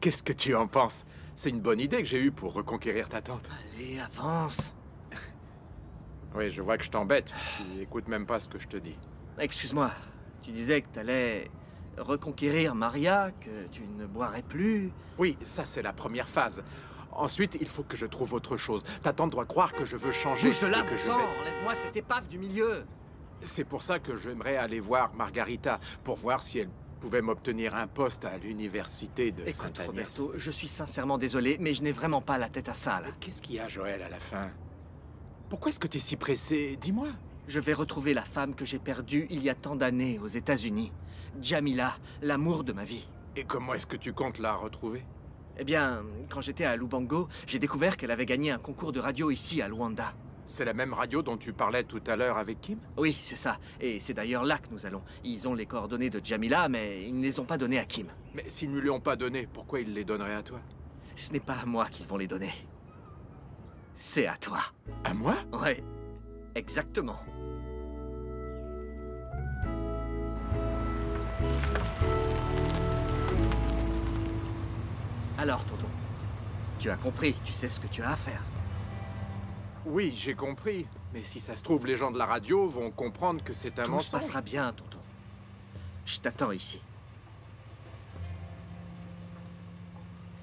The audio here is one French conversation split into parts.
Qu'est-ce que tu en penses? C'est une bonne idée que j'ai eue pour reconquérir ta tante. Allez, avance. Oui, je vois que je t'embête. Tu écoutes même pas ce que je te dis. Excuse-moi, tu disais que t'allais reconquérir Maria, que tu ne boirais plus. Oui, ça c'est la première phase. Ensuite, il faut que je trouve autre chose. Ta tante doit croire que je veux changer Bouge de là, et que je sang, vais... enlève-moi cette épave du milieu. C'est pour ça que j'aimerais aller voir Margarita, pour voir si elle pouvait m'obtenir un poste à l'université de Écoute, Sainte-Agnès. Roberto, je suis sincèrement désolé, mais je n'ai vraiment pas la tête à ça, là. Qu'est-ce qu'il y a, Joël, à la fin? Pourquoi est-ce que t'es si pressé? Dis-moi. Je vais retrouver la femme que j'ai perdue il y a tant d'années aux États-Unis. Jamila, l'amour de ma vie. Et comment est-ce que tu comptes la retrouver? Eh bien, quand j'étais à Lubango, j'ai découvert qu'elle avait gagné un concours de radio ici à Luanda. C'est la même radio dont tu parlais tout à l'heure avec Kim? Oui, c'est ça. Et c'est d'ailleurs là que nous allons. Ils ont les coordonnées de Jamila, mais ils ne les ont pas données à Kim. Mais s'ils ne lui ont pas donné, pourquoi ils les donneraient à toi? Ce n'est pas à moi qu'ils vont les donner. C'est à toi. À moi? Ouais, exactement. Alors, tonton, tu as compris, tu sais ce que tu as à faire. Oui, j'ai compris. Mais si ça se trouve, les gens de la radio vont comprendre que c'est un Tout se mensonge. passera bien, tonton. Je t'attends ici.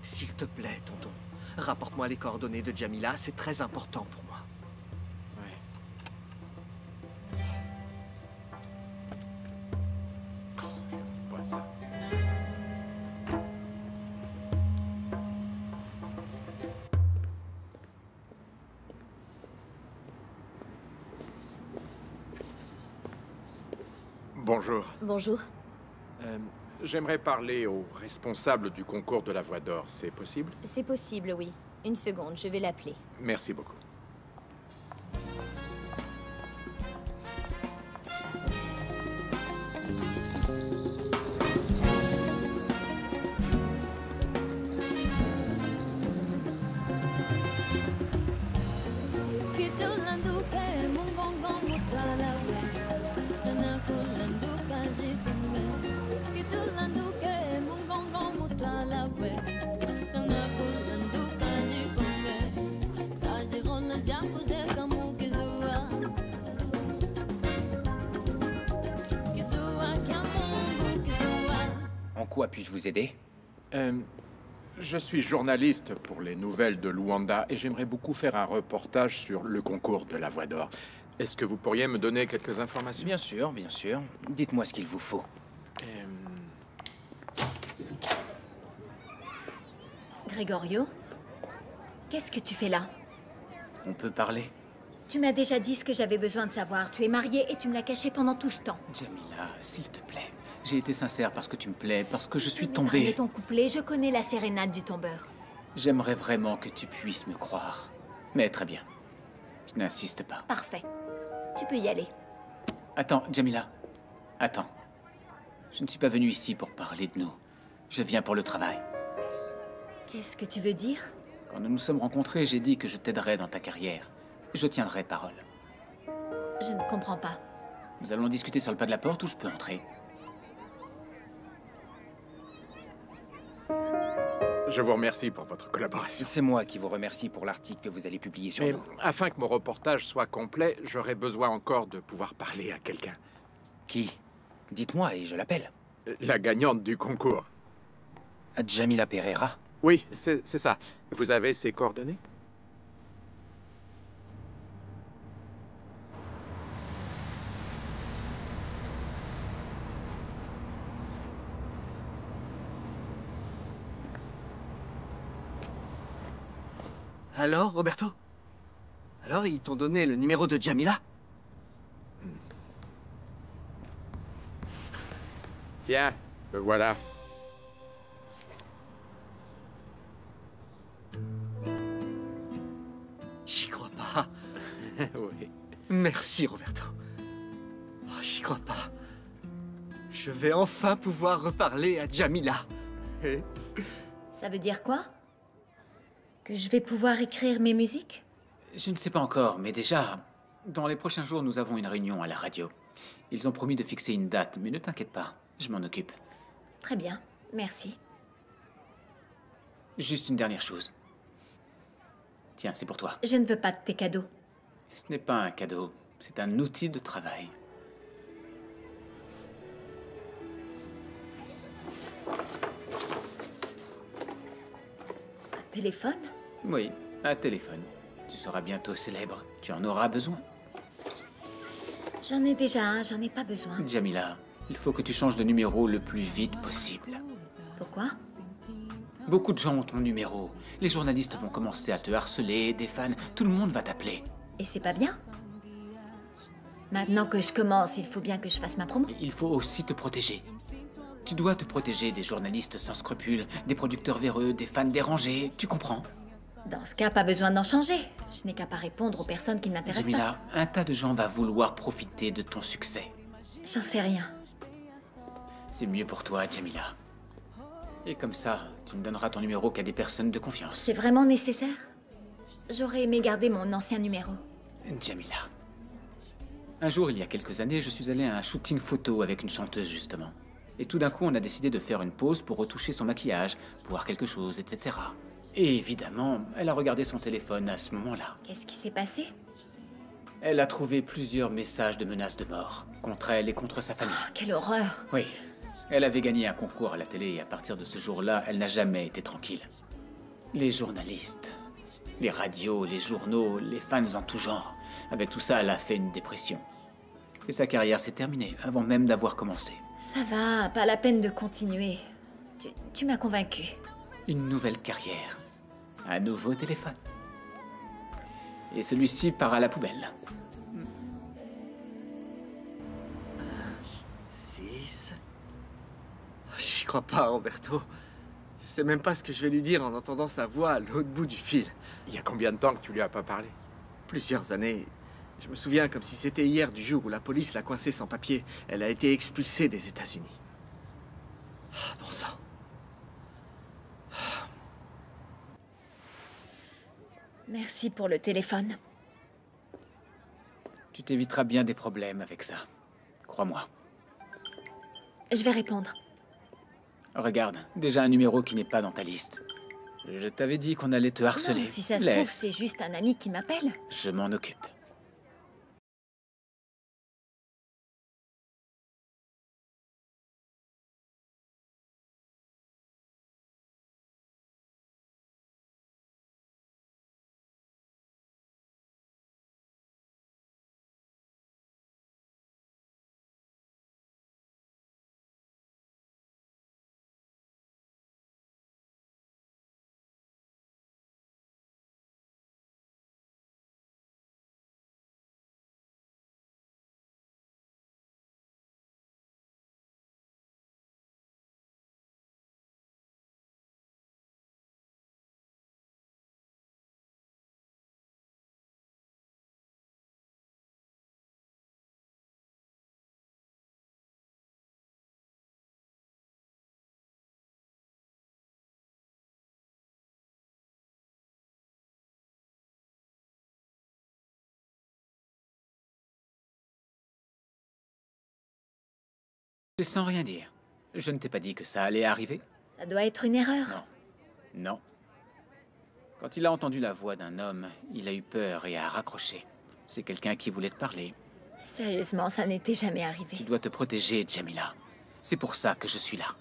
S'il te plaît, tonton, rapporte-moi les coordonnées de Jamila, c'est très important pour moi. Ouais. J'aime pas ça. Bonjour. Bonjour. J'aimerais parler au responsable du concours de la Voix d'Or. C'est possible? C'est possible, oui. Une seconde, je vais l'appeler. Merci beaucoup. En quoi puis-je vous aider? Je suis journaliste pour les nouvelles de Luanda et j'aimerais beaucoup faire un reportage sur le concours de la Voix d'Or. Est-ce que vous pourriez me donner quelques informations? Bien sûr, bien sûr. Dites-moi ce qu'il vous faut. Gregorio, qu'est-ce que tu fais là? On peut parler? Tu m'as déjà dit ce que j'avais besoin de savoir. Tu es marié et tu me l'as caché pendant tout ce temps. Jamila, s'il te plaît. J'ai été sincère parce que tu me plais, parce que je suis Mais tombé. ton couplet, je connais la sérénade du tombeur. J'aimerais vraiment que tu puisses me croire. Mais très bien. Je n'insiste pas. Parfait. Tu peux y aller. Attends, Jamila. Attends. Je ne suis pas venu ici pour parler de nous. Je viens pour le travail. Qu'est-ce que tu veux dire? Quand nous nous sommes rencontrés, j'ai dit que je t'aiderais dans ta carrière. Je tiendrai parole. Je ne comprends pas. Nous allons discuter sur le pas de la porte ou je peux entrer? Je vous remercie pour votre collaboration. C'est moi qui vous remercie pour l'article que vous allez publier sur Mais nous. afin que mon reportage soit complet, j'aurais besoin encore de pouvoir parler à quelqu'un. Qui? Dites-moi et je l'appelle. La gagnante du concours. Jamila Pereira. Oui, c'est ça. Vous avez ses coordonnées? Alors, Roberto? Alors, ils t'ont donné le numéro de Jamila? Tiens, le voilà. J'y crois pas. Oui. Merci, Roberto. Oh, j'y crois pas. Je vais enfin pouvoir reparler à Jamila. Ça veut dire quoi? Que je vais pouvoir écrire mes musiques? Je ne sais pas encore, mais déjà, dans les prochains jours, nous avons une réunion à la radio. Ils ont promis de fixer une date, mais ne t'inquiète pas, je m'en occupe. Très bien, merci. Juste une dernière chose. Tiens, c'est pour toi. Je ne veux pas de tes cadeaux. Ce n'est pas un cadeau, c'est un outil de travail. Un téléphone? Oui, un téléphone. Tu seras bientôt célèbre. Tu en auras besoin. J'en ai déjà un, j'en ai pas besoin. Jamila, il faut que tu changes de numéro le plus vite possible. Pourquoi? Beaucoup de gens ont ton numéro. Les journalistes vont commencer à te harceler, des fans, tout le monde va t'appeler. Et c'est pas bien? Maintenant que je commence, il faut bien que je fasse ma promo. Il faut aussi te protéger. Tu dois te protéger des journalistes sans scrupules, des producteurs véreux, des fans dérangés, tu comprends? Dans ce cas, pas besoin d'en changer. Je n'ai qu'à pas répondre aux personnes qui ne m'intéressent pas. Jamila, un tas de gens va vouloir profiter de ton succès. J'en sais rien. C'est mieux pour toi, Jamila. Et comme ça, tu ne donneras ton numéro qu'à des personnes de confiance. C'est vraiment nécessaire? J'aurais aimé garder mon ancien numéro. Jamila. Un jour, il y a quelques années, je suis allé à un shooting photo avec une chanteuse, justement. Et tout d'un coup, on a décidé de faire une pause pour retoucher son maquillage, boire quelque chose, etc. Et évidemment, elle a regardé son téléphone à ce moment-là. Qu'est-ce qui s'est passé? Elle a trouvé plusieurs messages de menaces de mort, contre elle et contre sa famille. Oh, quelle horreur! Oui. Elle avait gagné un concours à la télé et à partir de ce jour-là, elle n'a jamais été tranquille. Les journalistes, les radios, les journaux, les fans en tout genre. Avec tout ça, elle a fait une dépression. Et sa carrière s'est terminée avant même d'avoir commencé. Ça va, pas la peine de continuer. Tu m'as convaincu. Une nouvelle carrière. Un nouveau téléphone. Et celui-ci part à la poubelle. 6. J'y crois pas, Roberto. Je sais même pas ce que je vais lui dire en entendant sa voix à l'autre bout du fil. Il y a combien de temps que tu lui as pas parlé? Plusieurs années. Je me souviens comme si c'était hier du jour où la police l'a coincée sans papier. Elle a été expulsée des États-Unis. Ah, bon sang. Merci pour le téléphone. Tu t'éviteras bien des problèmes avec ça. Crois-moi. Je vais répondre. Regarde, déjà un numéro qui n'est pas dans ta liste. Je t'avais dit qu'on allait te harceler. Non, si ça se trouve, Laisse. c'est juste un ami qui m'appelle. Je m'en occupe. Sans rien dire. Je ne t'ai pas dit que ça allait arriver? Ça doit être une erreur. Non. Non. Quand il a entendu la voix d'un homme, il a eu peur et a raccroché. C'est quelqu'un qui voulait te parler. Sérieusement, ça n'était jamais Tu arrivé. dois te protéger, Jamila. C'est pour ça que je suis là.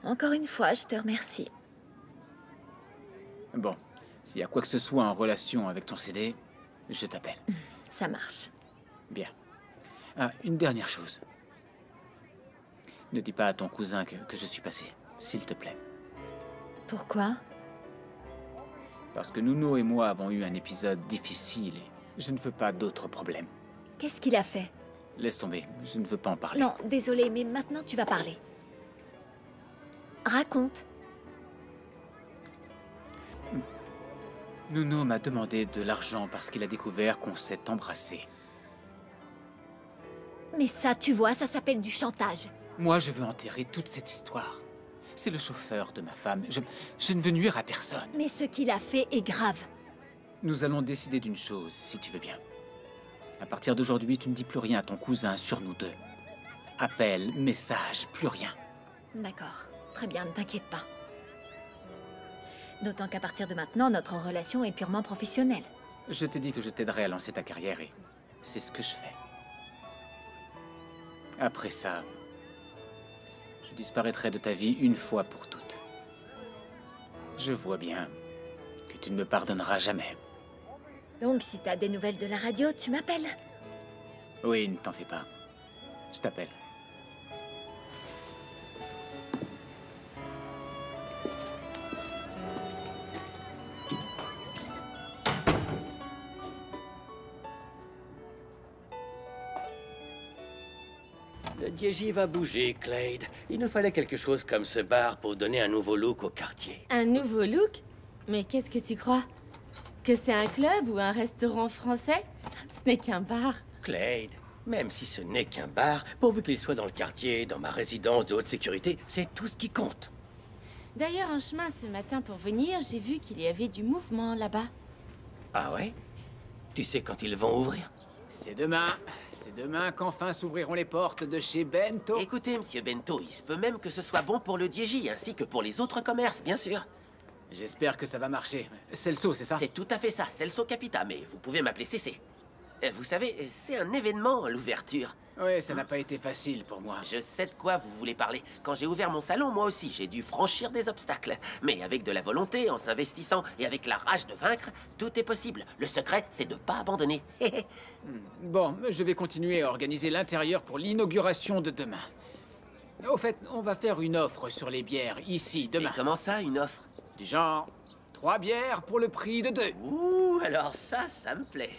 Encore une fois, je te remercie. Bon, s'il y a quoi que ce soit en relation avec ton CD, je t'appelle. Ça marche. Bien. Ah, une dernière chose. Ne dis pas à ton cousin que je suis passé, s'il te plaît. Pourquoi? Parce que Nuno et moi avons eu un épisode difficile et je ne veux pas d'autres problèmes. Qu'est-ce qu'il a fait? Laisse tomber, je ne veux pas en parler. Non, désolé, mais maintenant tu vas parler. Raconte. Nuno m'a demandé de l'argent parce qu'il a découvert qu'on s'est embrassé. Mais ça, tu vois, ça s'appelle du chantage. Moi, je veux enterrer toute cette histoire. C'est le chauffeur de ma femme. Je ne veux nuire à personne. Mais ce qu'il a fait est grave. Nous allons décider d'une chose, si tu veux bien. À partir d'aujourd'hui, tu ne dis plus rien à ton cousin sur nous deux. Appel, message, plus rien. D'accord. Très bien, ne t'inquiète pas. D'autant qu'à partir de maintenant, notre relation est purement professionnelle. Je t'ai dit que je t'aiderais à lancer ta carrière et c'est ce que je fais. Après ça, je disparaîtrai de ta vie une fois pour toutes. Je vois bien que tu ne me pardonneras jamais. Donc, si t'as des nouvelles de la radio, tu m'appelles. Oui, ne t'en fais pas. Je t'appelle. Le DJ va bouger, Clade. Il nous fallait quelque chose comme ce bar pour donner un nouveau look au quartier. Un nouveau look? Mais qu'est-ce que tu crois? Que c'est un club ou un restaurant français? Ce n'est qu'un bar. Clade, même si ce n'est qu'un bar, pourvu qu'il soit dans le quartier, dans ma résidence de haute sécurité, c'est tout ce qui compte. D'ailleurs, en chemin ce matin pour venir, j'ai vu qu'il y avait du mouvement là-bas. Ah ouais? Tu sais quand ils vont ouvrir? C'est demain. C'est demain qu'enfin s'ouvriront les portes de chez Bento. Écoutez, monsieur Bento, il se peut même que ce soit bon pour le DJ, ainsi que pour les autres commerces, bien sûr. J'espère que ça va marcher. Celso, c'est ça? C'est tout à fait ça, Celso Capita, mais vous pouvez m'appeler CC. Vous savez, c'est un événement, l'ouverture. Oui, ça n'a pas été facile pour moi. Je sais de quoi vous voulez parler. Quand j'ai ouvert mon salon, moi aussi, j'ai dû franchir des obstacles. Mais avec de la volonté, en s'investissant et avec la rage de vaincre, tout est possible. Le secret, c'est de pas abandonner. Bon, je vais continuer à organiser l'intérieur pour l'inauguration de demain. Au fait, on va faire une offre sur les bières, ici, demain. Et comment ça, une offre? Du genre, 3 bières pour le prix de 2. Ouh, alors ça me plaît.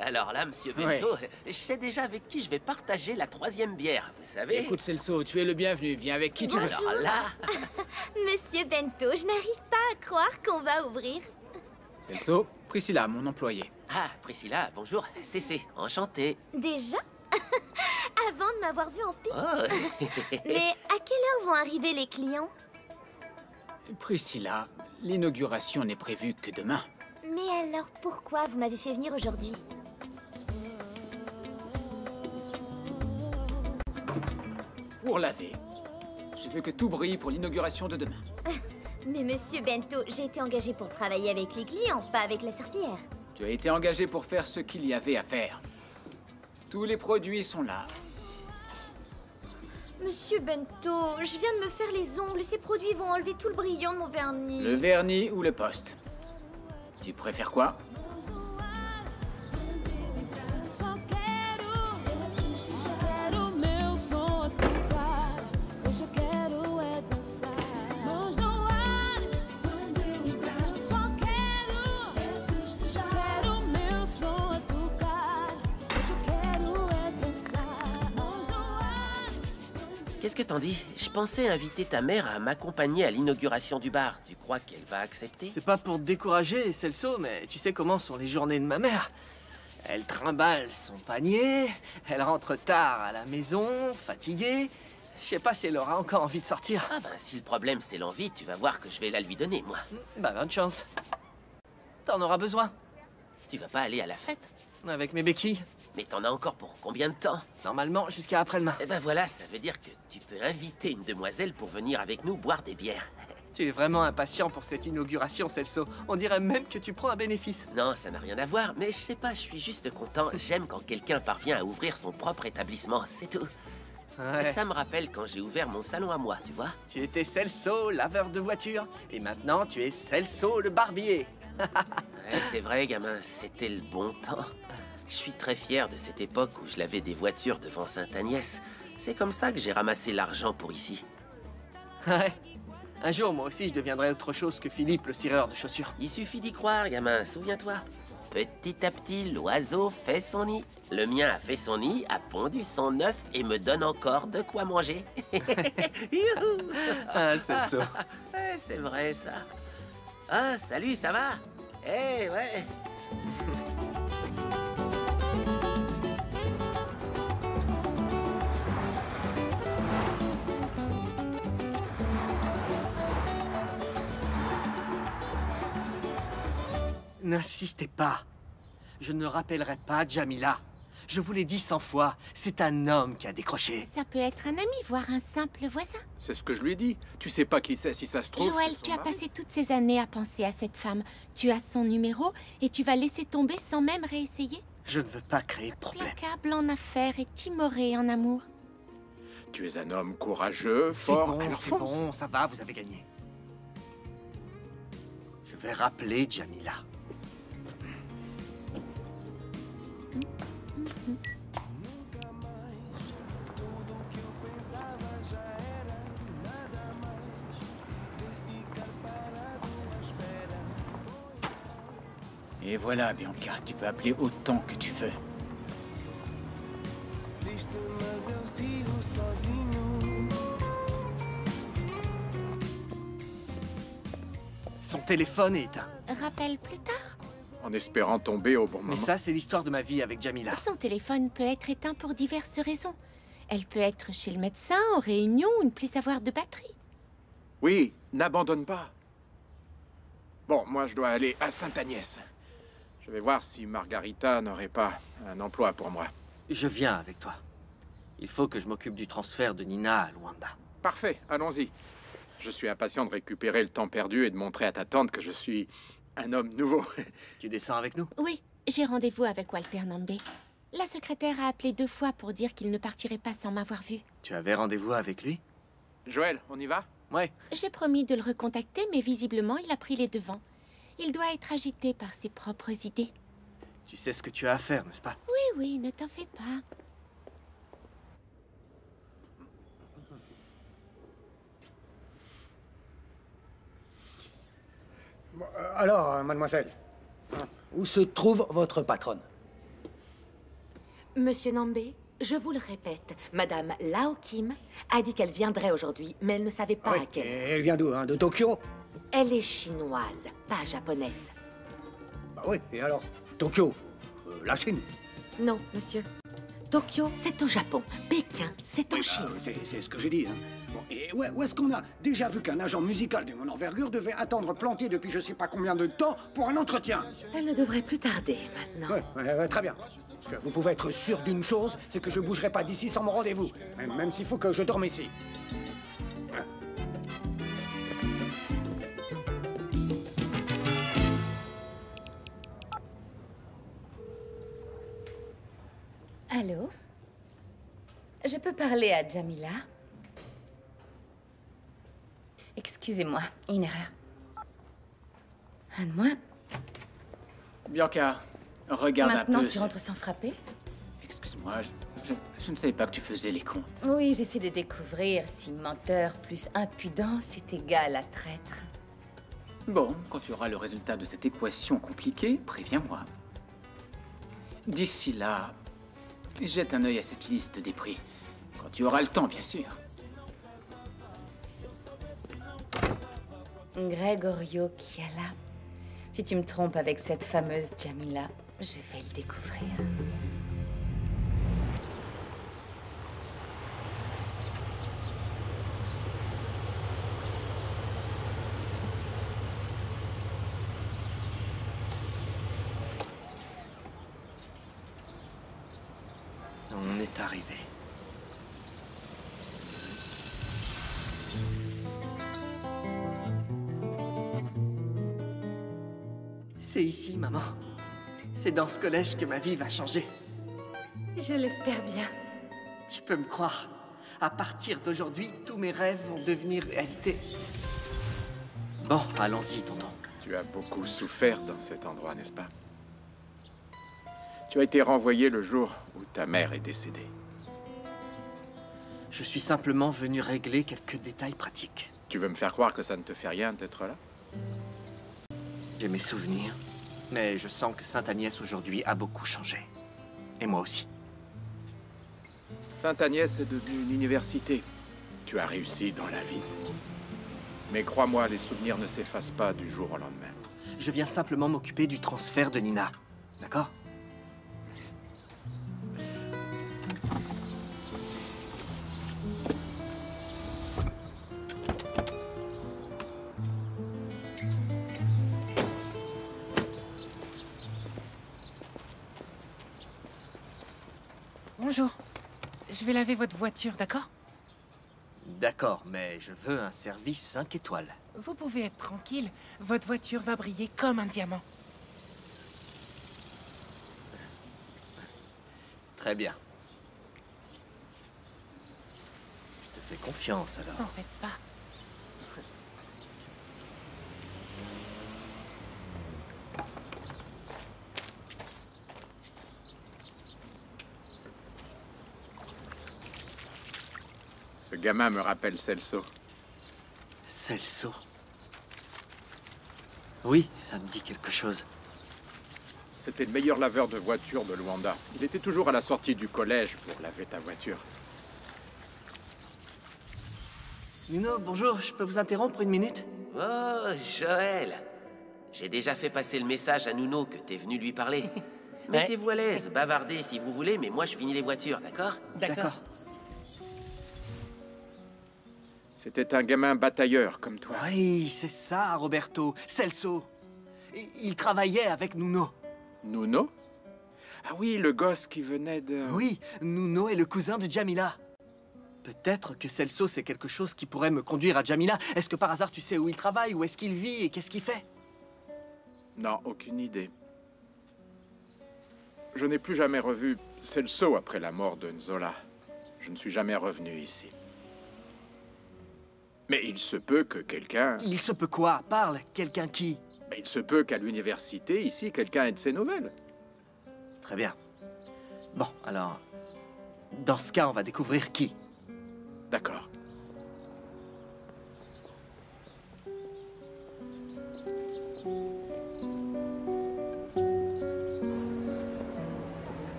Alors là, monsieur Bento, je sais déjà avec qui je vais partager la 3e bière, vous savez. Écoute, Celso, tu es le bienvenu. Viens avec qui tu veux. Alors là... Monsieur Bento, je n'arrive pas à croire qu'on va ouvrir. Celso, Priscilla, mon employé. Ah, Priscilla, bonjour. CC, enchanté. Déjà? Avant de m'avoir vu en piste. Oh. Mais à quelle heure vont arriver les clients? Priscilla, l'inauguration n'est prévue que demain. Mais alors pourquoi vous m'avez fait venir aujourd'hui? Pour laver. Je veux que tout brille pour l'inauguration de demain. Mais monsieur Bento, j'ai été engagée pour travailler avec les clients, pas avec la serpillière. Tu as été engagé pour faire ce qu'il y avait à faire. Tous les produits sont là. Monsieur Bento, je viens de me faire les ongles. Ces produits vont enlever tout le brillant de mon vernis. Le vernis ou le poste? Tu préfères quoi? Qu'est-ce que t'en dis? Je pensais inviter ta mère à m'accompagner à l'inauguration du bar. Tu crois qu'elle va accepter? C'est pas pour te décourager, Celso, mais tu sais comment sont les journées de ma mère. Elle trimballe son panier, elle rentre tard à la maison, fatiguée. Je sais pas si elle aura encore envie de sortir. Ah ben, si le problème c'est l'envie, tu vas voir que je vais la lui donner, moi. Bah, bonne chance. T'en auras besoin. Tu vas pas aller à la fête? Avec mes béquilles. Mais t'en as encore pour combien de temps? Normalement, jusqu'à après-demain. Eh ben voilà, ça veut dire que tu peux inviter une demoiselle pour venir avec nous boire des bières. Tu es vraiment impatient pour cette inauguration, Celso. On dirait même que tu prends un bénéfice. Non, ça n'a rien à voir, mais je sais pas, je suis juste content. J'aime quand quelqu'un parvient à ouvrir son propre établissement, c'est tout. Ouais. Ça me rappelle quand j'ai ouvert mon salon à moi, tu vois. Tu étais Celso, laveur de voiture, et maintenant tu es Celso, le barbier. Ouais, c'est vrai, gamin, c'était le bon temps. Je suis très fier de cette époque où je lavais des voitures devant Sainte-Agnès. C'est comme ça que j'ai ramassé l'argent pour ici. Ouais. Un jour, moi aussi, je deviendrai autre chose que Philippe, le cireur de chaussures. Il suffit d'y croire, gamin, souviens-toi. Petit à petit, l'oiseau fait son nid. Le mien a fait son nid, a pondu son œuf et me donne encore de quoi manger. Youhou. Ah, Celso. Ouais, c'est vrai, ça. Ah, salut, ça va? Eh, ouais. N'insistez pas. Je ne rappellerai pas Jamila. Je vous l'ai dit 100 fois, c'est un homme qui a décroché. Ça peut être un ami, voire un simple voisin. C'est ce que je lui ai dit. Tu sais pas qui c'est, si ça se trouve. Joël, c'est son tu as mari. passé toutes ces années à penser à cette femme. Tu as son numéro et tu vas laisser tomber sans même réessayer? Je ne veux pas créer de problème. Implacable en affaires et timoré en amour. Tu es un homme courageux, C'est fort. bon, alors c'est fonce. bon, ça va, vous avez gagné. Je vais rappeler Jamila. Et voilà, Bianca, tu peux appeler autant que tu veux. Son téléphone est éteint. Rappelle plus tard. En espérant tomber au bon moment. Mais ça, c'est l'histoire de ma vie avec Jamila. Son téléphone peut être éteint pour diverses raisons. Elle peut être chez le médecin, en réunion, ou ne plus avoir de batterie. Oui, n'abandonne pas. Bon, moi je dois aller à Sainte-Agnès. Je vais voir si Margarita n'aurait pas un emploi pour moi. Je viens avec toi. Il faut que je m'occupe du transfert de Nina à Luanda. Parfait, allons-y. Je suis impatient de récupérer le temps perdu et de montrer à ta tante que je suis un homme nouveau. Tu descends avec nous? Oui, j'ai rendez-vous avec Walter Nambe. La secrétaire a appelé 2 fois pour dire qu'il ne partirait pas sans m'avoir vu. Tu avais rendez-vous avec lui? Joël, on y va? Ouais. J'ai promis de le recontacter, mais visiblement, il a pris les devants. Il doit être agité par ses propres idées. Tu sais ce que tu as à faire, n'est-ce pas? Oui, oui, ne t'en fais pas. Bon, alors, mademoiselle, hein, où se trouve votre patronne? Monsieur Nambe, je vous le répète, Madame Lao Kim a dit qu'elle viendrait aujourd'hui, mais elle ne savait pas Oui, à quelle et heure. elle vient d'où, hein? De Tokyo? Elle est chinoise, pas japonaise. Bah oui, et alors? Tokyo, la Chine. Non, monsieur. Tokyo, c'est au Japon. Pékin, c'est en Oui, Chine. bah, c'est ce que j'ai dit. Hein. Bon, et où est-ce qu'on a déjà vu qu'un agent musical de mon envergure devait attendre planté depuis je sais pas combien de temps pour un entretien? Elle ne devrait plus tarder maintenant. Ouais, très bien. Parce que vous pouvez être sûr d'une chose, c'est que je bougerai pas d'ici sans mon rendez-vous. Même s'il faut que je dorme ici. Ouais. Allô? Je peux parler à Jamila? Excusez-moi, une erreur. Un de moins. Bianca, regarde Maintenant, un peu. tu rentres sans frapper? Excuse-moi, je ne savais pas que tu faisais les comptes. Oui, j'essaie de découvrir si menteur plus impudence est égal à traître. Bon, quand tu auras le résultat de cette équation compliquée, préviens-moi. D'ici là, jette un œil à cette liste des prix. Quand tu auras le temps, bien sûr. Gregorio Chiala. Si tu me trompes avec cette fameuse Jamila, je vais le découvrir. On est arrivé. C'est ici, maman. C'est dans ce collège que ma vie va changer. Je l'espère bien. Tu peux me croire. À partir d'aujourd'hui, tous mes rêves vont devenir réalité. Bon, allons-y, tonton. Tu as beaucoup souffert dans cet endroit, n'est-ce pas? Tu as été renvoyé le jour où ta mère est décédée. Je suis simplement venu régler quelques détails pratiques. Tu veux me faire croire que ça ne te fait rien d'être là? J'ai mes souvenirs, mais je sens que Sainte-Agnès aujourd'hui a beaucoup changé. Et moi aussi. Sainte-Agnès est devenue une université. Tu as réussi dans la vie. Mais crois-moi, les souvenirs ne s'effacent pas du jour au lendemain. Je viens simplement m'occuper du transfert de Nina. D'accord? Bonjour. Je vais laver votre voiture, d'accord? D'accord, mais je veux un service 5 étoiles. Vous pouvez être tranquille. Votre voiture va briller comme un diamant. Très bien. Je te fais confiance, alors. Vous en faites pas. Ce gamin me rappelle Celso. Celso. Oui, ça me dit quelque chose. C'était le meilleur laveur de voitures de Luanda. Il était toujours à la sortie du collège pour laver ta voiture. Nuno, bonjour, je peux vous interrompre une minute? Oh, Joël. J'ai déjà fait passer le message à Nuno que t'es venu lui parler. Mettez-vous à l'aise, bavardez si vous voulez, mais moi je finis les voitures, d'accord? D'accord. C'était un gamin batailleur comme toi. Oui, c'est ça, Roberto. Celso. Il travaillait avec Nuno. Nuno? Ah oui, le gosse qui venait de... Oui, Nuno est le cousin de Jamila. Peut-être que Celso, c'est quelque chose qui pourrait me conduire à Jamila. Est-ce que par hasard tu sais où il travaille, où est-ce qu'il vit et qu'est-ce qu'il fait? Non, aucune idée. Je n'ai plus jamais revu Celso après la mort de Nzola. Je ne suis jamais revenu ici. Mais il se peut que quelqu'un... Il se peut quoi? Parle. Quelqu'un qui? Mais il se peut qu'à l'université, ici, quelqu'un ait de ses nouvelles. Très bien. Bon, alors... Dans ce cas, on va découvrir qui. D'accord.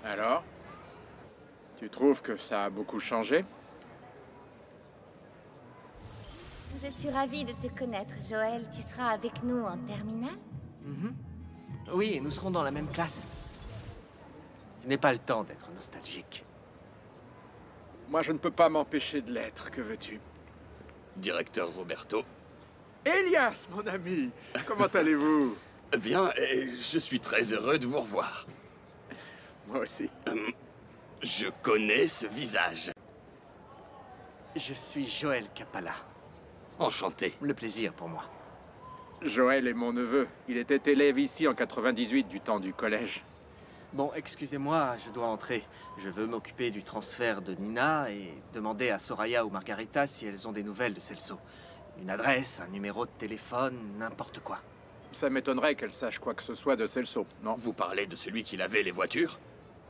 Alors? Tu trouves que ça a beaucoup changé? Je suis ravie de te connaître, Joël. Tu seras avec nous en terminale? Oui, nous serons dans la même classe. Je n'ai pas le temps d'être nostalgique. Moi, je ne peux pas m'empêcher de l'être. Que veux-tu? Directeur Roberto. Elias, mon ami! Comment allez-vous? Bien, et je suis très heureux de vous revoir. Moi aussi. Je connais ce visage. Je suis Joël Capala. Enchanté. Le plaisir pour moi. Joël est mon neveu. Il était élève ici en 98 du temps du collège. Bon, excusez-moi, je dois entrer. Je veux m'occuper du transfert de Nina et demander à Soraya ou Margarita si elles ont des nouvelles de Celso. Une adresse, un numéro de téléphone, n'importe quoi. Ça m'étonnerait qu'elle sache quoi que ce soit de Celso, non? Vous parlez de celui qui lavait les voitures?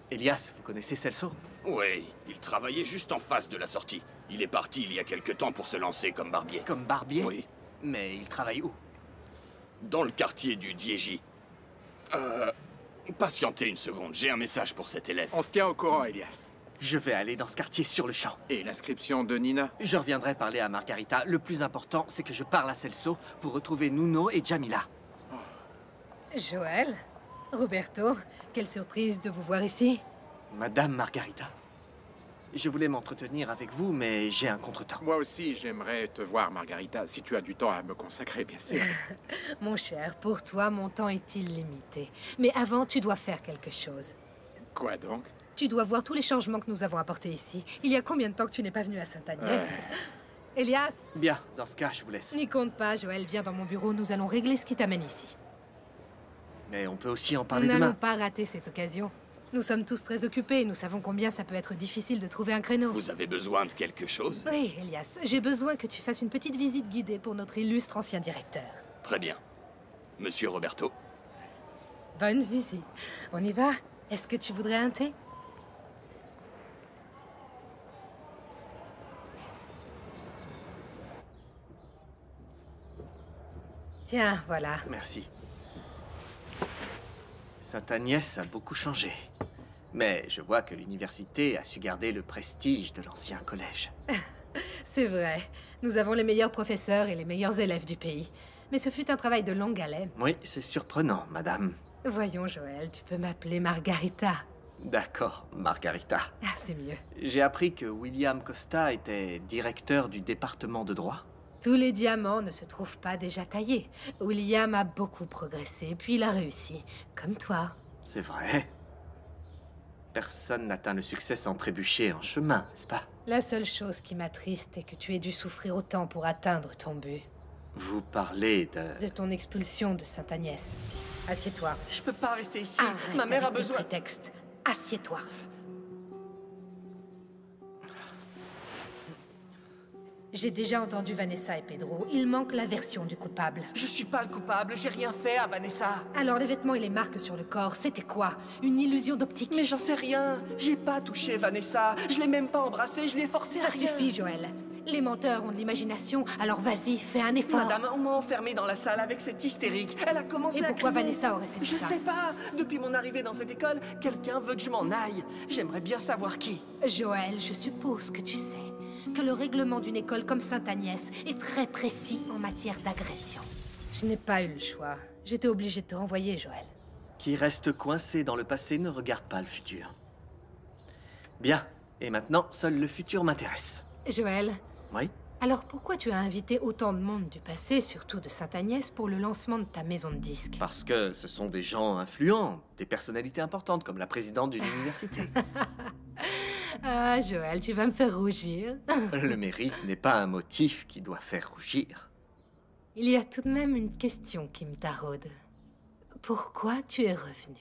Elias, vous connaissez Celso? Oui, il travaillait juste en face de la sortie. Il est parti il y a quelque temps pour se lancer comme barbier. Comme barbier? Oui. Mais il travaille où? Dans le quartier du Diégi. Patientez une seconde, j'ai un message pour cet élève. On se tient au courant, Elias. Je vais aller dans ce quartier sur le champ. Et l'inscription de Nina? Je reviendrai parler à Margarita. Le plus important, c'est que je parle à Celso pour retrouver Nuno et Jamila. Joël? Roberto? Quelle surprise de vous voir ici. Madame Margarita. Je voulais m'entretenir avec vous, mais j'ai un contretemps. Moi aussi, j'aimerais te voir, Margarita, si tu as du temps à me consacrer, bien sûr. Mon cher, pour toi, mon temps est illimité. Mais avant, tu dois faire quelque chose. Quoi donc? Tu dois voir tous les changements que nous avons apportés ici. Il y a combien de temps que tu n'es pas venu à Sainte-Agnès? Elias? Bien, dans ce cas, je vous laisse. N'y compte pas, Joël. Viens dans mon bureau, nous allons régler ce qui t'amène ici. Mais on peut aussi en Nous parler n'allons demain. pas rater cette occasion. Nous sommes tous très occupés, nous savons combien ça peut être difficile de trouver un créneau. Vous avez besoin de quelque chose? Oui, Elias, j'ai besoin que tu fasses une petite visite guidée pour notre illustre ancien directeur. Très bien. Monsieur Roberto? Bonne visite. On y va? Est-ce que tu voudrais un thé? Tiens, voilà. Merci. Sainte-Agnès a beaucoup changé. Mais je vois que l'université a su garder le prestige de l'ancien collège. C'est vrai. Nous avons les meilleurs professeurs et les meilleurs élèves du pays. Mais ce fut un travail de longue haleine. Oui, c'est surprenant, madame. Voyons, Joël, tu peux m'appeler Margarita. D'accord, Margarita. Ah, c'est mieux. J'ai appris que William Costa était directeur du département de droit. Tous les diamants ne se trouvent pas déjà taillés. William a beaucoup progressé, puis il a réussi. Comme toi. C'est vrai. Personne n'atteint le succès sans trébucher en chemin, n'est-ce pas? La seule chose qui m'attriste est que tu aies dû souffrir autant pour atteindre ton but. Vous parlez de ton expulsion de Sainte-Agnès. Assieds-toi. Je peux pas rester ici. Arrête Ma mère a avec tes besoin... prétextes. Assieds-toi. J'ai déjà entendu Vanessa et Pedro. Il manque la version du coupable. Je suis pas le coupable, j'ai rien fait à Vanessa. Alors les vêtements et les marques sur le corps, c'était quoi? Une illusion d'optique? Mais j'en sais rien. J'ai pas touché Vanessa. Je l'ai même pas embrassée, je l'ai forcée à rien. Ça suffit, Joël. Les menteurs ont de l'imagination, alors vas-y, fais un effort. Madame, on m'a enfermée dans la salle avec cette hystérique. Elle a commencé à pourquoi crier. Vanessa aurait fait Je ça? sais pas. Depuis mon arrivée dans cette école, quelqu'un veut que je m'en aille. J'aimerais bien savoir qui. Joël, je suppose que tu sais que le règlement d'une école comme Sainte-Agnès est très précis en matière d'agression. Je n'ai pas eu le choix. J'étais obligée de te renvoyer, Joël. Qui reste coincé dans le passé ne regarde pas le futur. Bien. Et maintenant, seul le futur m'intéresse. Joël? Oui? Alors pourquoi tu as invité autant de monde du passé, surtout de Sainte-Agnès, pour le lancement de ta maison de disques? Parce que ce sont des gens influents, des personnalités importantes, comme la présidente d'une université. Ah, Joël, tu vas me faire rougir. Le mérite n'est pas un motif qui doit faire rougir. Il y a tout de même une question qui me taraude. Pourquoi tu es revenu?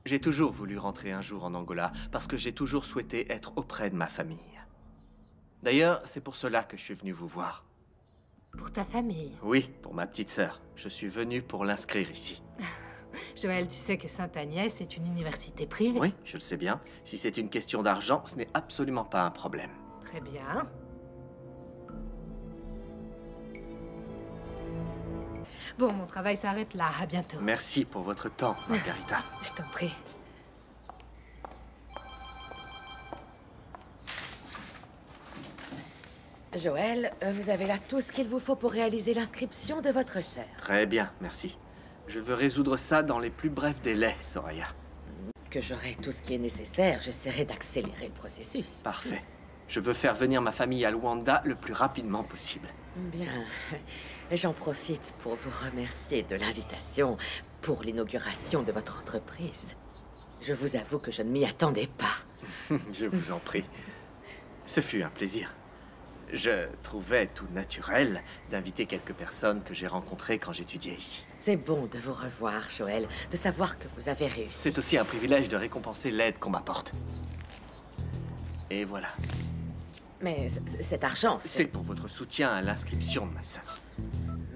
J'ai toujours voulu rentrer un jour en Angola, parce que j'ai toujours souhaité être auprès de ma famille. D'ailleurs, c'est pour cela que je suis venu vous voir. Pour ta famille? Oui, pour ma petite sœur. Je suis venu pour l'inscrire ici. Joël, tu sais que Sainte-Agnès est une université privée? Oui, je le sais bien. Si c'est une question d'argent, ce n'est absolument pas un problème. Très bien. Bon, mon travail s'arrête là. À bientôt. Merci pour votre temps, Margarita. Je t'en prie. Joël, vous avez là tout ce qu'il vous faut pour réaliser l'inscription de votre sœur. Très bien, merci. Je veux résoudre ça dans les plus brefs délais, Soraya. Que j'aurai tout ce qui est nécessaire, j'essaierai d'accélérer le processus. Parfait. Je veux faire venir ma famille à Luanda le plus rapidement possible. Bien. J'en profite pour vous remercier de l'invitation pour l'inauguration de votre entreprise. Je vous avoue que je ne m'y attendais pas. Je vous en prie. Ce fut un plaisir. Je trouvais tout naturel d'inviter quelques personnes que j'ai rencontrées quand j'étudiais ici. C'est bon de vous revoir, Joël, de savoir que vous avez réussi. C'est aussi un privilège de récompenser l'aide qu'on m'apporte. Et voilà. Mais cet argent, c'est pour votre soutien à l'inscription de ma sœur.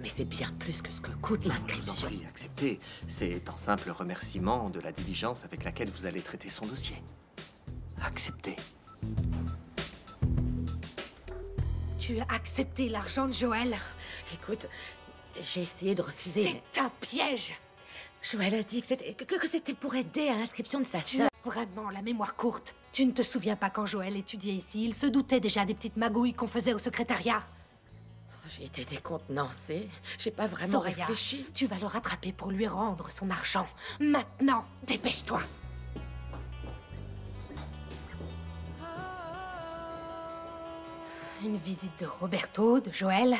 Mais c'est bien plus que ce que coûte l'inscription. Je vous en prie, acceptez. C'est un simple remerciement de la diligence avec laquelle vous allez traiter son dossier. Acceptez. Tu as accepté l'argent de Joël? Écoute, j'ai essayé de refuser. C'est un piège! Joël a dit que c'était pour aider à l'inscription de sa sœur. Tu as vraiment la mémoire courte. Tu ne te souviens pas quand Joël étudiait ici, il se doutait déjà des petites magouilles qu'on faisait au secrétariat. J'ai été décontenancée. J'ai pas vraiment réfléchi. Tu vas le rattraper pour lui rendre son argent. Maintenant, dépêche-toi. Une visite de Roberto, de Joël.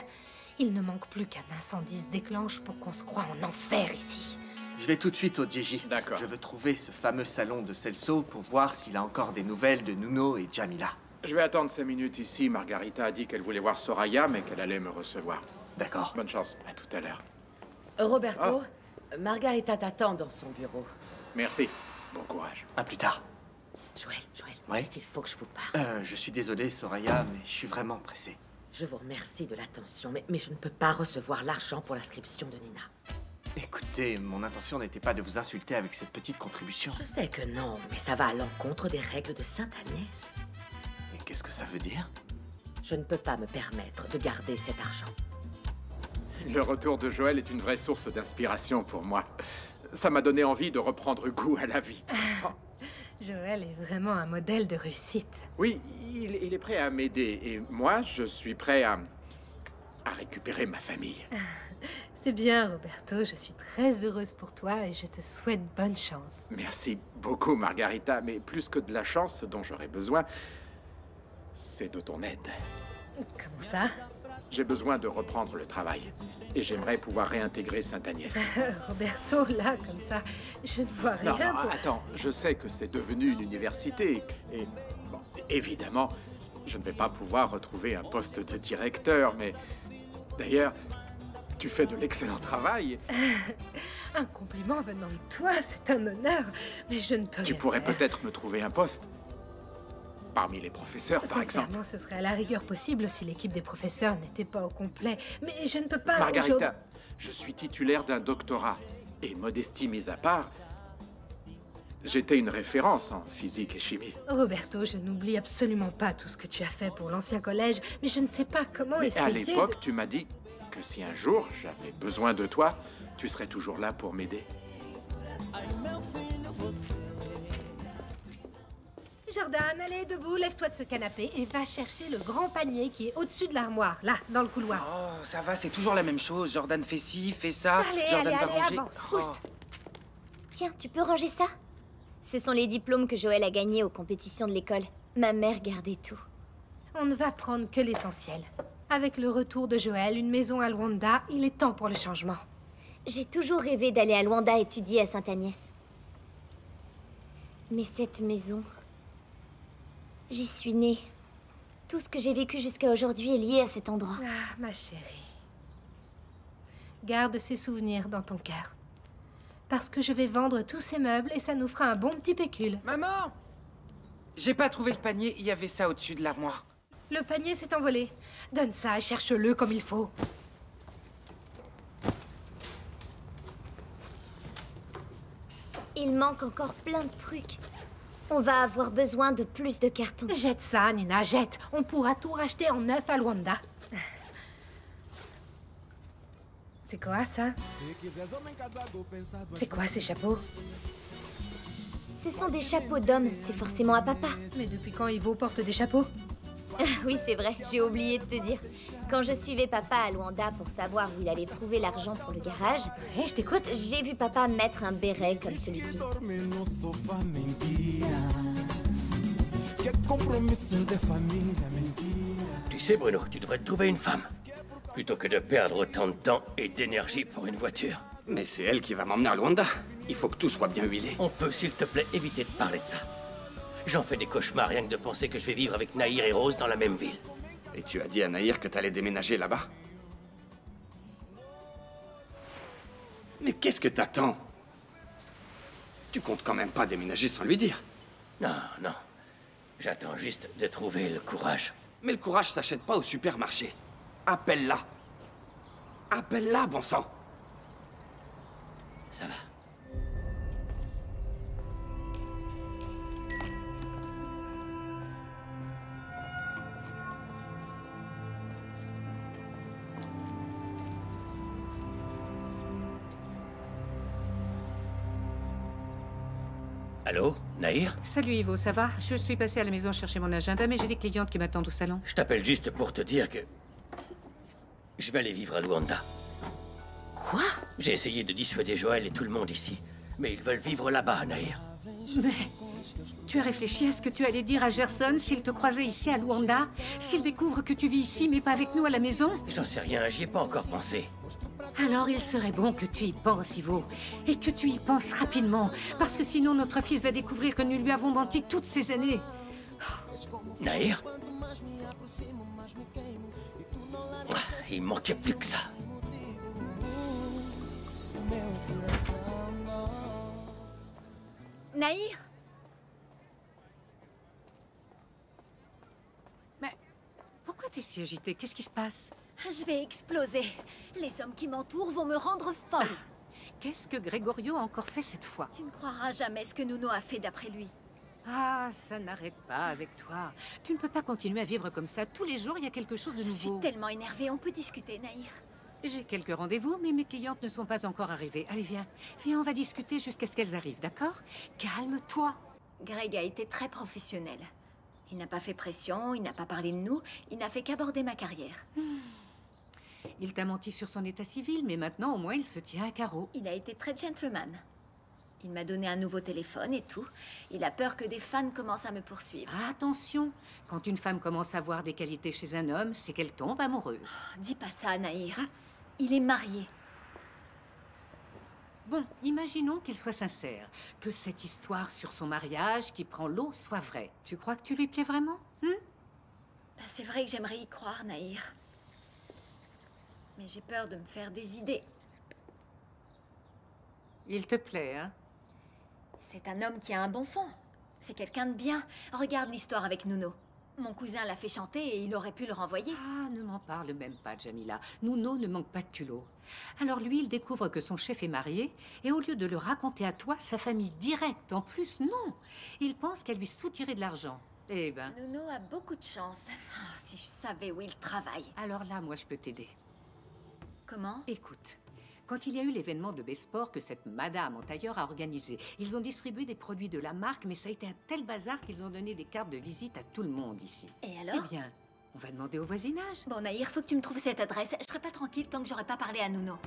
Il ne manque plus qu'un incendie se déclenche pour qu'on se croie en enfer ici. Je vais tout de suite au DJ. D'accord. Je veux trouver ce fameux salon de Celso pour voir s'il a encore des nouvelles de Nuno et Jamila. Je vais attendre 5 minutes ici. Margarita a dit qu'elle voulait voir Soraya, mais qu'elle allait me recevoir. D'accord. Bonne chance. À tout à l'heure. Roberto, Margarita t'attend dans son bureau. Merci. Bon courage. À plus tard. Joël, Oui? il faut que je vous parle. Je suis désolé, Soraya, mais je suis vraiment pressé. Je vous remercie de l'attention, mais je ne peux pas recevoir l'argent pour l'inscription de Nina. Écoutez, mon intention n'était pas de vous insulter avec cette petite contribution. Je sais que non, mais ça va à l'encontre des règles de Sainte-Agnès. Et qu'est-ce que ça veut dire? Je ne peux pas me permettre de garder cet argent. Le retour de Joël est une vraie source d'inspiration pour moi. Ça m'a donné envie de reprendre goût à la vie. Joël est vraiment un modèle de réussite. Oui, il est prêt à m'aider. Et moi, je suis prêt à récupérer ma famille. C'est bien, Roberto. Je suis très heureuse pour toi et je te souhaite bonne chance. Merci beaucoup, Margarita. Mais plus que de la chance, ce dont j'aurais besoin, c'est de ton aide. Comment ça? J'ai besoin de reprendre le travail. Et j'aimerais pouvoir réintégrer Sainte-Agnès. Roberto, là, comme ça, je ne vois rien. Non, attends, je sais que c'est devenu une université. Et, bon, évidemment, je ne vais pas pouvoir retrouver un poste de directeur, mais... D'ailleurs, tu fais de l'excellent travail. Un compliment venant de toi, c'est un honneur, mais je ne peux Tu rien pourrais faire. peut-être me trouver un poste. Parmi les professeurs, par exemple. Sincèrement, ce serait à la rigueur possible si l'équipe des professeurs n'était pas au complet. Mais je ne peux pas... Margarita, je suis titulaire d'un doctorat. Et modestie mise à part, j'étais une référence en physique et chimie. Roberto, je n'oublie absolument pas tout ce que tu as fait pour l'ancien collège, mais je ne sais pas comment Mais essayer à l'époque, tu m'as dit que si un jour j'avais besoin de toi, tu serais toujours là pour m'aider. Jordan, allez, debout, lève-toi de ce canapé et va chercher le grand panier qui est au-dessus de l'armoire, là, dans le couloir. Oh, ça va, c'est toujours la même chose. Jordan fait ci, fait ça. Allez, Jordan allez, va allez, ranger. avance, Oh. pousse. Tiens, tu peux ranger ça? Ce sont les diplômes que Joël a gagnés aux compétitions de l'école. Ma mère gardait tout. On ne va prendre que l'essentiel. Avec le retour de Joël, une maison à Luanda, il est temps pour le changement. J'ai toujours rêvé d'aller à Luanda étudier à Sainte-Agnès. Mais cette maison... J'y suis née. Tout ce que j'ai vécu jusqu'à aujourd'hui est lié à cet endroit. Ah, ma chérie. Garde ces souvenirs dans ton cœur. Parce que je vais vendre tous ces meubles et ça nous fera un bon petit pécule. Maman! J'ai pas trouvé le panier, il y avait ça au-dessus de l'armoire. Le panier s'est envolé. Donne ça et cherche-le comme il faut. Il manque encore plein de trucs. On va avoir besoin de plus de cartons. Jette ça, Nina, jette. On pourra tout racheter en neuf à Luanda. C'est quoi, ça? C'est quoi, ces chapeaux? Ce sont des chapeaux d'hommes, c'est forcément à papa. Mais depuis quand Ivo porte des chapeaux? Oui, c'est vrai, j'ai oublié de te dire. Quand je suivais papa à Luanda pour savoir où il allait trouver l'argent pour le garage... Oui, je t'écoute. J'ai vu papa mettre un béret comme celui-ci. Tu sais, Bruno, tu devrais te trouver une femme. Plutôt que de perdre autant de temps et d'énergie pour une voiture. Mais c'est elle qui va m'emmener à Luanda. Il faut que tout soit bien huilé. On peut, s'il te plaît, éviter de parler de ça. J'en fais des cauchemars rien que de penser que je vais vivre avec Nahir et Rose dans la même ville. Et tu as dit à Nahir que t'allais déménager là-bas? Mais qu'est-ce que t'attends? Tu comptes quand même pas déménager sans lui dire. Non, non. J'attends juste de trouver le courage. Mais le courage s'achète pas au supermarché. Appelle-la. Appelle-la, bon sang. Ça va. Allô, Nahir? Salut Ivo, ça va? Je suis passée à la maison chercher mon agenda, mais j'ai des clientes qui m'attendent au salon. Je t'appelle juste pour te dire que... je vais aller vivre à Luanda. Quoi? J'ai essayé de dissuader Joël et tout le monde ici. Mais ils veulent vivre là-bas, Nahir. Mais... tu as réfléchi à ce que tu allais dire à Gerson s'il te croisait ici à Luanda? S'il découvre que tu vis ici mais pas avec nous à la maison? J'en sais rien, j'y ai pas encore pensé. Alors il serait bon que tu y penses, Ivo. Et que tu y penses rapidement. Parce que sinon notre fils va découvrir que nous lui avons menti toutes ces années. Nahir? Il manquait plus que ça. Nahir? Mais pourquoi t'es si agitée? Qu'est-ce qui se passe? Je vais exploser. Les hommes qui m'entourent vont me rendre folle. Qu'est-ce que Gregorio a encore fait cette fois? Tu ne croiras jamais ce que Nuno a fait d'après lui. Ah, ça n'arrête pas avec toi. Tu ne peux pas continuer à vivre comme ça. Tous les jours, il y a quelque chose de Je nouveau. suis tellement énervée. On peut discuter, Nahir. J'ai quelques rendez-vous, mais mes clientes ne sont pas encore arrivées. Allez, viens. Viens, on va discuter jusqu'à ce qu'elles arrivent, d'accord? Calme-toi. Greg a été très professionnel. Il n'a pas fait pression, il n'a pas parlé de nous, il n'a fait qu'aborder ma carrière. Il t'a menti sur son état civil, mais maintenant, au moins, il se tient à carreau. Il a été très gentleman. Il m'a donné un nouveau téléphone et tout. Il a peur que des fans commencent à me poursuivre. Attention, quand une femme commence à voir des qualités chez un homme, c'est qu'elle tombe amoureuse. Oh, dis pas ça, Nahir. Il est marié. Bon, imaginons qu'il soit sincère, que cette histoire sur son mariage qui prend l'eau soit vraie. Tu crois que tu lui plais vraiment? Bah, c'est vrai que j'aimerais y croire, Nahir. Mais j'ai peur de me faire des idées. Il te plaît, hein? C'est un homme qui a un bon fond. C'est quelqu'un de bien. Regarde l'histoire avec Nuno. Mon cousin l'a fait chanter et il aurait pu le renvoyer. Ah, ne m'en parle même pas, Jamila. Nuno ne manque pas de culot. Alors lui, il découvre que son chef est marié, et au lieu de le raconter à toi, sa famille directe, en plus, non. Il pense qu'elle lui soutirait de l'argent. Eh ben... Nuno a beaucoup de chance. Oh, si je savais où il travaille. Alors là, moi, je peux t'aider. Comment? Écoute, quand il y a eu l'événement de Besport que cette madame en tailleur a organisé, ils ont distribué des produits de la marque, mais ça a été un tel bazar qu'ils ont donné des cartes de visite à tout le monde ici. Et alors? Eh bien, on va demander au voisinage. Bon, Nahir, faut que tu me trouves cette adresse. Je serai pas tranquille tant que j'aurai pas parlé à Nuno.